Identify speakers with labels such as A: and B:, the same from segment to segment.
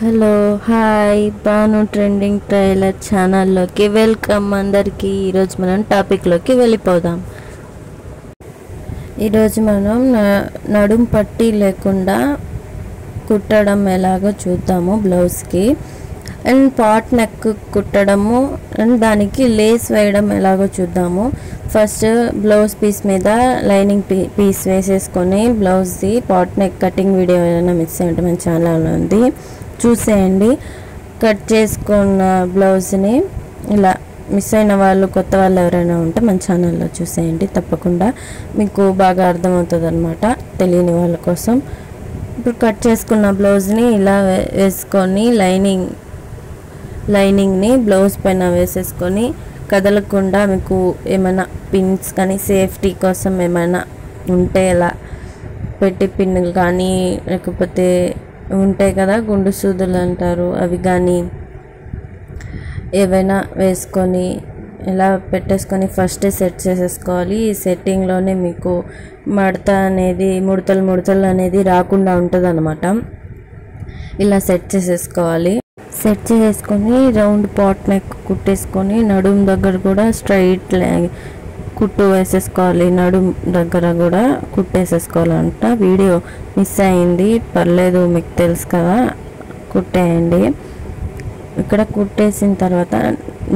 A: Hello hi Banu trending trailer ఛానల్లోకి welcome అందరికీ. ఈరోజు మనం టాపిక్లోకి వెళ్ళిపోదాం. ఈరోజు మనం నడుం పట్టీ లేకుండా కుట్టడం ఎలాగో చూద్దాము. బ్లౌజ్కి అండ్ పాట్ నెక్ కుట్టడము అండ్ దానికి లేస్ వేయడం ఎలాగో చూద్దాము. ఫస్ట్ బ్లౌజ్ పీస్ మీద లైనింగ్ పీస్ వేసేసుకొని బ్లౌజ్ది పాట్ నెక్ కటింగ్ వీడియో ఏదైనా మిస్ అయ్యింటే మన ఛానల్లో ఉంది, చూసేయండి. కట్ చేసుకున్న బ్లౌజ్ని ఇలా మిస్ అయిన వాళ్ళు కొత్త వాళ్ళు ఎవరైనా ఉంటే మన ఛానల్లో చూసేయండి, తప్పకుండా మీకు బాగా అర్థమవుతుంది అన్నమాట తెలియని వాళ్ళ కోసం. ఇప్పుడు కట్ చేసుకున్న బ్లౌజ్ని ఇలా వేసుకొని లైనింగ్ని బ్లౌజ్ పైన వేసేసుకొని కదలకుండా మీకు ఏమైనా పిన్స్ కానీ సేఫ్టీ కోసం ఏమైనా ఉంటే ఇలా పెట్టి పిన్నులు కానీ లేకపోతే ఉంటాయి కదా గుండు సూదులు అంటారు, అవి కానీ ఏవైనా వేసుకొని ఇలా పెట్టేసుకొని ఫస్ట్ సెట్ చేసేసుకోవాలి. ఈ సెట్టింగ్లోనే మీకు ముడతలు అనేది రాకుండా ఉంటుంది అన్నమాట. ఇలా సెట్ చేసేసుకోవాలి. సెట్ చేసేసుకొని రౌండ్ పాట్ నెక్ కుట్టేసుకొని నడుం దగ్గర కూడా స్ట్రైట్ కుట్టు వేసేసుకోవాలి. నడుం దగ్గర కూడా కుట్టేసేసుకోవాలంట. వీడియో మిస్ అయింది, పర్లేదు, మీకు తెలుసు కదా, కుట్టేయండి. ఇక్కడ కుట్టేసిన తర్వాత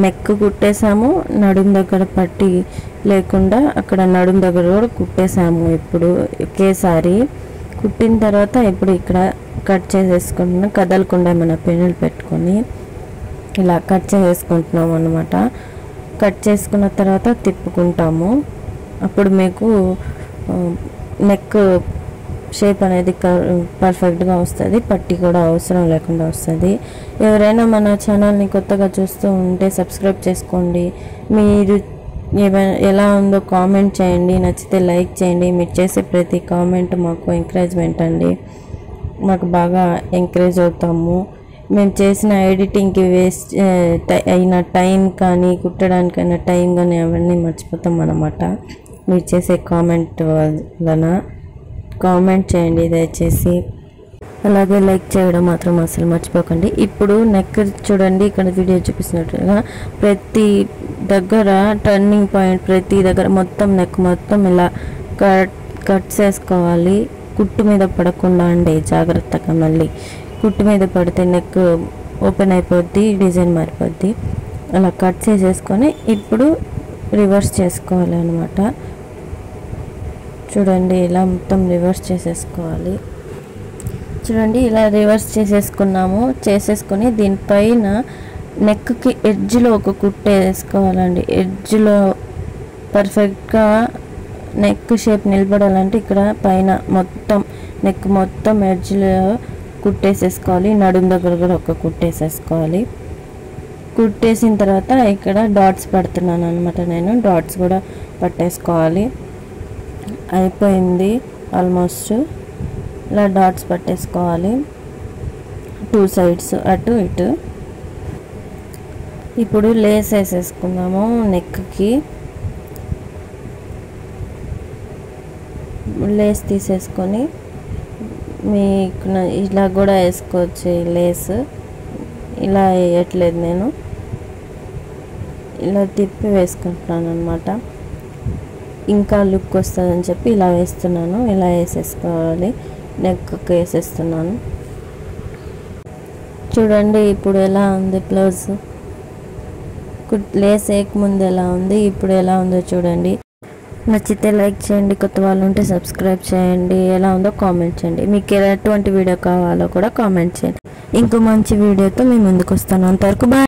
A: నెక్ కుట్టేసాము, నడుం దగ్గర పట్టి లేకుండా అక్కడ నడుం దగ్గర కూడా కుట్టేసాము. ఇప్పుడు ఒకేసారి కుట్టిన తర్వాత ఇప్పుడు ఇక్కడ కట్ చేసేసుకుంటున్నాం, కదలకుండా మన పెన్నులు పెట్టుకొని ఇలా కట్ చేసేసుకుంటున్నాము అన్నమాట. కట్ చేసుకున్న తర్వాత తిప్పుకుంటాము. అప్పుడు మీకు నెక్ షేప్ అనేది పర్ఫెక్ట్గా వస్తుంది, పట్టి కూడా అవసరం లేకుండా వస్తుంది. ఎవరైనా మన ఛానల్ని కొత్తగా చూస్తూ ఉంటే సబ్స్క్రైబ్ చేసుకోండి. మీరు ఎలా ఉందో కామెంట్ చేయండి, నచ్చితే లైక్ చేయండి. మీరు చేసే ప్రతి కామెంట్ మాకు ఎంకరేజ్మెంట్ అండి, మాకు బాగా ఎంకరేజ్ అవుతాము. మేము చేసిన ఎడిటింగ్కి వేస్ట్ అయిన టైం కానీ కుట్టడానికైనా టైం కానీ అవన్నీ మర్చిపోతాం అన్నమాట. మీరు చేసే కామెంట్ వలన కామెంట్ చేయండి దయచేసి, అలాగే లైక్ చేయడం మాత్రం అసలు మర్చిపోకండి. ఇప్పుడు నెక్ చూడండి, ఇక్కడ వీడియో చూపిస్తున్నట్టుగా ప్రతి దగ్గర టర్నింగ్ పాయింట్, ప్రతి దగ్గర మొత్తం నెక్ మొత్తం ఇలా కట్ చేసుకోవాలి. కుట్టు మీద పడకుండా అండి, జాగ్రత్తగా. మళ్ళీ కుట్టు మీద పడితే నెక్ ఓపెన్ అయిపోద్ది, డిజైన్ మారిపోద్ది. అలా కట్ చేసేసుకొని ఇప్పుడు రివర్స్ చేసుకోవాలి అన్నమాట. చూడండి, ఇలా మొత్తం రివర్స్ చేసేసుకోవాలి. చూడండి, ఇలా రివర్స్ చేసేసుకొని దీనిపైన నెక్కి ఎడ్జ్లో ఒక కుట్టు వేసుకోవాలండి. ఎడ్జ్లో పర్ఫెక్ట్గా నెక్ షేప్ నిలబడాలంటే ఇక్కడ పైన మొత్తం నెక్ మొత్తం ఎడ్జ్లో కుట్టేసేసుకోవాలి. నడుం దగ్గర కూడా ఒక కుట్టేసేసుకోవాలి. కుట్టేసిన తర్వాత ఇక్కడ డాట్స్ పడుతున్నాను అనమాట, నేను డాట్స్ కూడా పట్టేసుకోవాలి. అయిపోయింది ఆల్మోస్ట్. ఇలా డాట్స్ పట్టేసుకోవాలి 2 సైడ్స్, అటు ఇటు. ఇప్పుడు లేస్ వేసేసుకుందాము నెక్కి. లేస్ తీసేసుకొని మీకు ఇలా కూడా వేసుకోవచ్చు. లేస్ ఇలా వేయట్లేదు నేను, ఇలా తిప్పి వేసుకుంటున్నాను అన్నమాట. ఇంకా లుక్ వస్తుందని చెప్పి ఇలా వేస్తున్నాను. ఇలా వేసేసుకోవాలి, నెక్కి వేసేస్తున్నాను. చూడండి ఇప్పుడు ఎలా ఉంది బ్లౌజ్. లేస్ వేయకముందు ఎలా ఉంది, ఇప్పుడు ఎలా ఉందో చూడండి. నచ్చితే లైక్ చేయండి, కొత్త వాళ్ళు ఉంటే సబ్స్క్రైబ్ చేయండి, ఎలా ఉందో కామెంట్ చేయండి. మీకు ఎటువంటి వీడియో కావాలో కూడా కామెంట్ చేయండి. ఇంకో మంచి వీడియోతో మీ ముందుకు వస్తాను. అంతవరకు బాయ్.